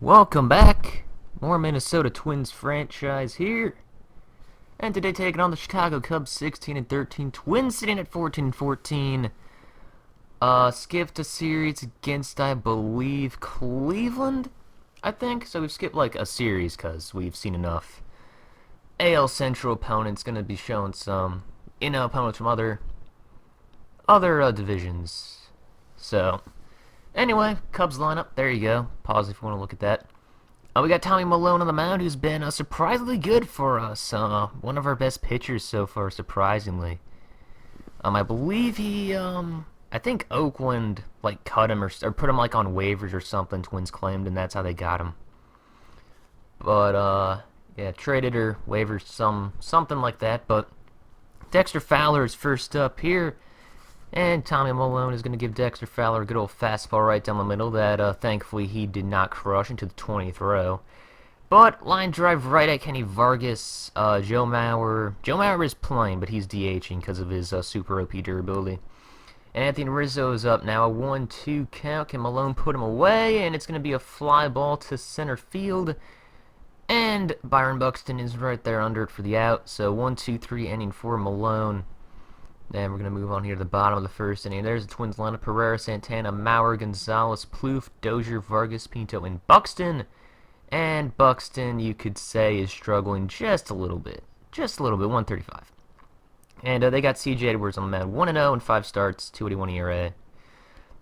Welcome back. More Minnesota Twins franchise here. And today taking on the Chicago Cubs 16-13. Twins sitting at 14-14. Skipped a series against, I believe, Cleveland, I think. So we've skipped like a series because we've seen enough. AL Central opponents going to be showing some opponents from other divisions. So anyway, Cubs lineup, there you go. Pause if you want to look at that. We got Tommy Milone on the mound, who's been surprisingly good for us. One of our best pitchers so far, surprisingly. I believe he, I think Oakland, like, cut him or put him, like, on waivers or something, Twins claimed, and that's how they got him. But, yeah, traded or waivers, something like that. But Dexter Fowler is first up here. And Tommy Milone is going to give Dexter Fowler a good old fastball right down the middle that, thankfully, he did not crush into the 20th row. But line drive right at Kenny Vargas. Joe Mauer is playing, but he's DHing because of his super OP durability. And Anthony Rizzo is up now. A 1-2 count. Can Milone put him away? And it's going to be a fly ball to center field. And Byron Buxton is right there under it for the out. So 1-2-3 inning for Milone. And we're going to move on here to the bottom of the first inning. There's the Twins lineup: Herrera, Santana, Mauer, Gonzalez, Plouffe, Dozier, Vargas, Pinto, and Buxton. And Buxton, you could say, is struggling just a little bit. Just a little bit, 135. And they got C.J. Edwards on the mound, 1-0 in 5 starts, 2.81 ERA.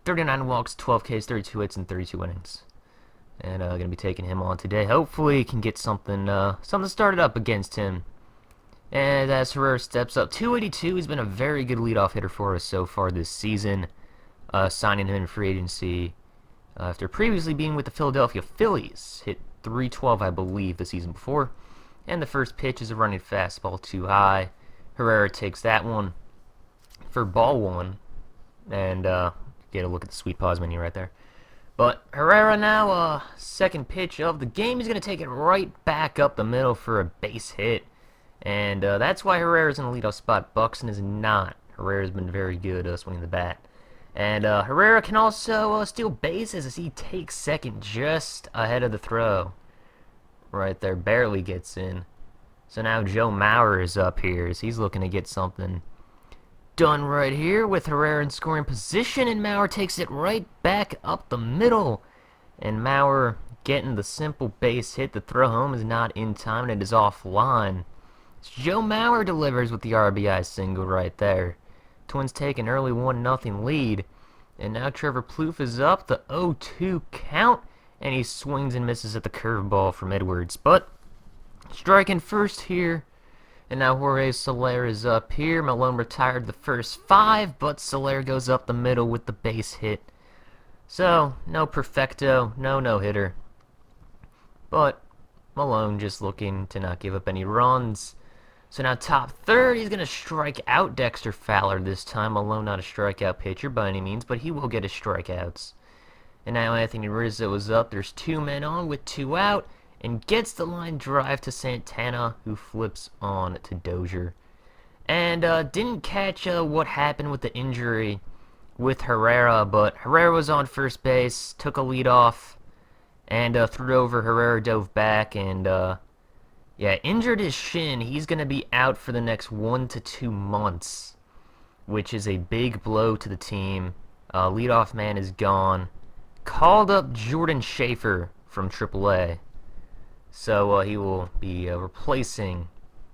39 walks, 12 Ks, 32 hits, and 32 innings. And going to be taking him on today. Hopefully he can get something started up against him. And as Herrera steps up, 282, he's been a very good leadoff hitter for us so far this season. Signing him in free agency after previously being with the Philadelphia Phillies. Hit .312, I believe, the season before. And the first pitch is a running fastball too high. Herrera takes that one for ball one. And get a look at the sweet pause menu right there. But Herrera now, second pitch of the game. He's going to take it right back up the middle for a base hit. And that's why Herrera's in the leadoff spot. Buxton is not. Herrera's been very good swinging the bat. And Herrera can also steal bases as he takes second just ahead of the throw. Right there, barely gets in. So now Joe Mauer is up here as he's looking to get something done right here with Herrera in scoring position. And Mauer takes it right back up the middle. And Mauer getting the simple base hit. The throw home is not in time and it is offline. Joe Mauer delivers with the RBI single right there. Twins take an early 1-0 lead. And now Trevor Plouffe is up, the 0-2 count. And he swings and misses at the curveball from Edwards. But striking first here. And now Jorge Soler is up here. Milone retired the first 5, but Soler goes up the middle with the base hit. So, no perfecto, no no-hitter. But Milone just looking to not give up any runs. So now top third, he's going to strike out Dexter Fowler this time. Milone not a strikeout pitcher by any means, but he will get his strikeouts. And now Anthony Rizzo is up. There's 2 men on with 2 out. And gets the line drive to Santana, who flips on to Dozier. And didn't catch what happened with the injury with Herrera, but Herrera was on first base, took a lead off, and threw it over. Herrera dove back, and yeah, injured his shin. He's going to be out for the next 1 to 2 months, which is a big blow to the team. Leadoff man is gone. Called up Jordan Schaefer from AAA. So he will be replacing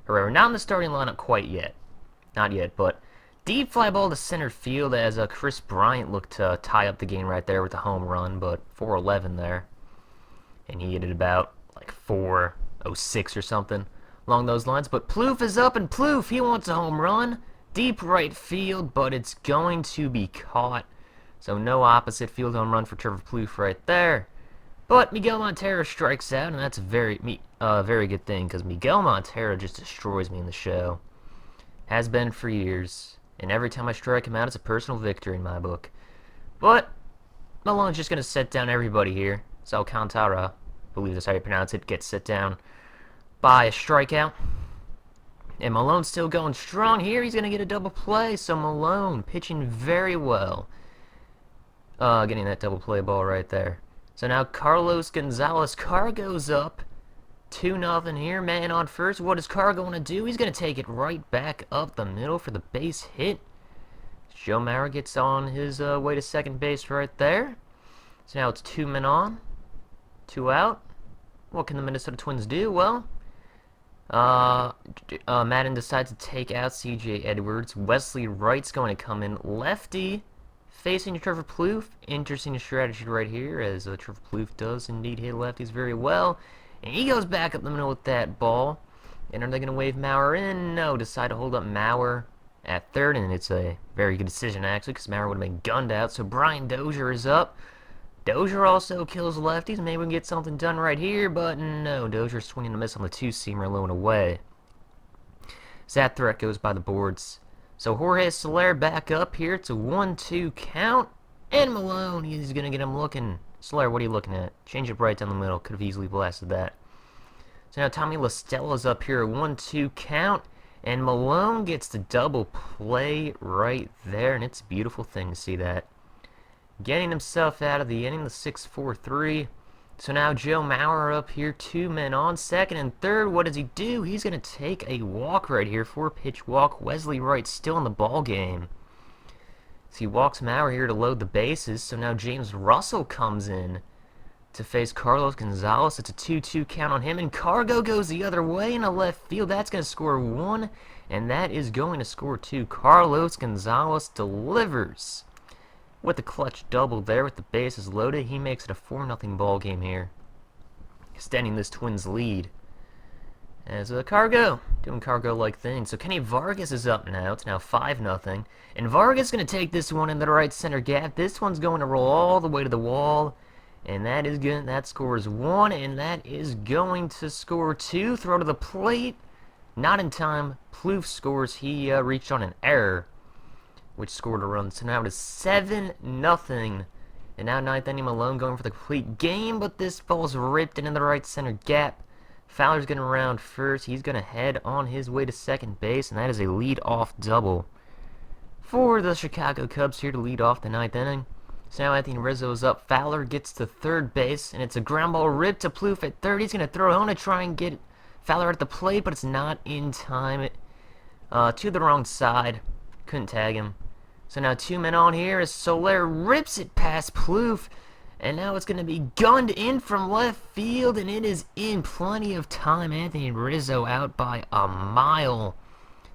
Herrera. Not in the starting lineup quite yet. Not yet, but deep fly ball to center field as Chris Bryant looked to tie up the game right there with a home run, but 4-11 there. And he hit it about like 4-06 or something along those lines. But Plouffe is up, and Plouffe, he wants a home run. Deep right field, but it's going to be caught. So no opposite field home run for Trevor Plouffe right there. But Miguel Montero strikes out, and that's a very good thing, because Miguel Montero just destroys me in the show. Has been for years, and every time I strike him out, it's a personal victory in my book. But Milone's just going to set down everybody here. So Alcantara, I believe that's how you pronounce it, gets set down by a strikeout. And Milone's still going strong here. He's going to get a double play, so Milone pitching very well. Getting that double play ball right there. So now Carlos Gonzalez, Carr goes up 2-0 here, man on first. What is Carr going to do? He's going to take it right back up the middle for the base hit. Joe Mauer gets on his way to second base right there. So now it's 2 men on, 2 out. What can the Minnesota Twins do? Well, Madden decides to take out C.J. Edwards. Wesley Wright's going to come in lefty, facing Trevor Plouffe. Interesting strategy right here, as Trevor Plouffe does indeed hit lefties very well. And he goes back up the middle with that ball. And are they going to wave Mauer in? No, decide to hold up Mauer at third, and it's a very good decision, actually, because Mauer would have been gunned out. So Brian Dozier is up. Dozier also kills lefties. Maybe we can get something done right here, but no. Dozier's swinging a miss on the two-seamer, low and away. So that threat goes by the boards. So Jorge Soler back up here. It's a 1-2 count. And Malone, he's going to get him looking. Soler, what are you looking at? Change it right down the middle. Could have easily blasted that. So now Tommy La Stella's up here, a 1-2 count. And Malone gets the double play right there. And it's a beautiful thing to see that. Getting himself out of the inning, the 6-4-3. So now Joe Mauer up here, 2 men on, second and third. What does he do? He's going to take a walk right here, 4-pitch walk. Wesley Wright still in the ball game. So he walks Mauer here to load the bases. So now James Russell comes in to face Carlos Gonzalez. It's a 2-2 count on him, and Cargo goes the other way in the left field. That's going to score 1, and that is going to score 2. Carlos Gonzalez delivers with the clutch double there with the bases loaded. He makes it a 4-0 ball game here, extending this Twins lead. As Cargo doing Cargo-like things. So Kenny Vargas is up now. It's now 5-0, and Vargas is going to take this one in the right center gap. This one's going to roll all the way to the wall, and that is good. That scores 1, and that is going to score 2. Throw to the plate, not in time. Plouffe scores. He reached on an error, which scored a run. So now it is 7-0. And now 9th inning, Malone going for the complete game, but this ball's ripped into the right center gap. Fowler's going to round first. He's going to head on his way to second base, and that is a lead-off double for the Chicago Cubs here to lead off the 9th inning. So now Anthony Rizzo is up. Fowler gets to third base, and it's a ground ball ripped to Plouffe at third. He's going to throw on to try and get Fowler at the plate, but it's not in time. To the wrong side. Couldn't tag him. So now 2 men on here as Soler rips it past Plouffe. And now it's going to be gunned in from left field, and it is in plenty of time. Anthony Rizzo out by a mile.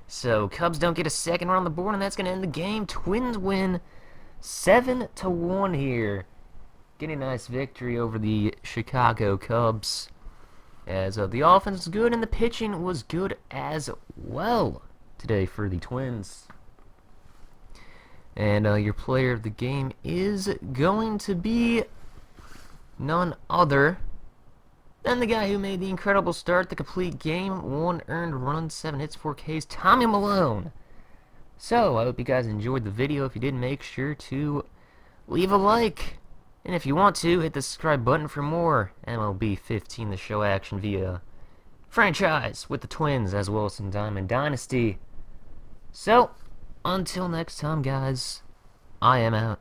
So Cubs don't get a second run on the board, and that's going to end the game. Twins win 7-1 here. Getting a nice victory over the Chicago Cubs. As the offense is good, and the pitching was good as well today for the Twins. And your player of the game is going to be none other than the guy who made the incredible start, the complete game, 1 earned run, 7 hits, 4 Ks, Tommy Malone. So, I hope you guys enjoyed the video. If you did, make sure to leave a like. And if you want to, hit the subscribe button for more MLB 15 The Show action via franchise with the Twins as well as some Diamond Dynasty. So, until next time, guys, I am out.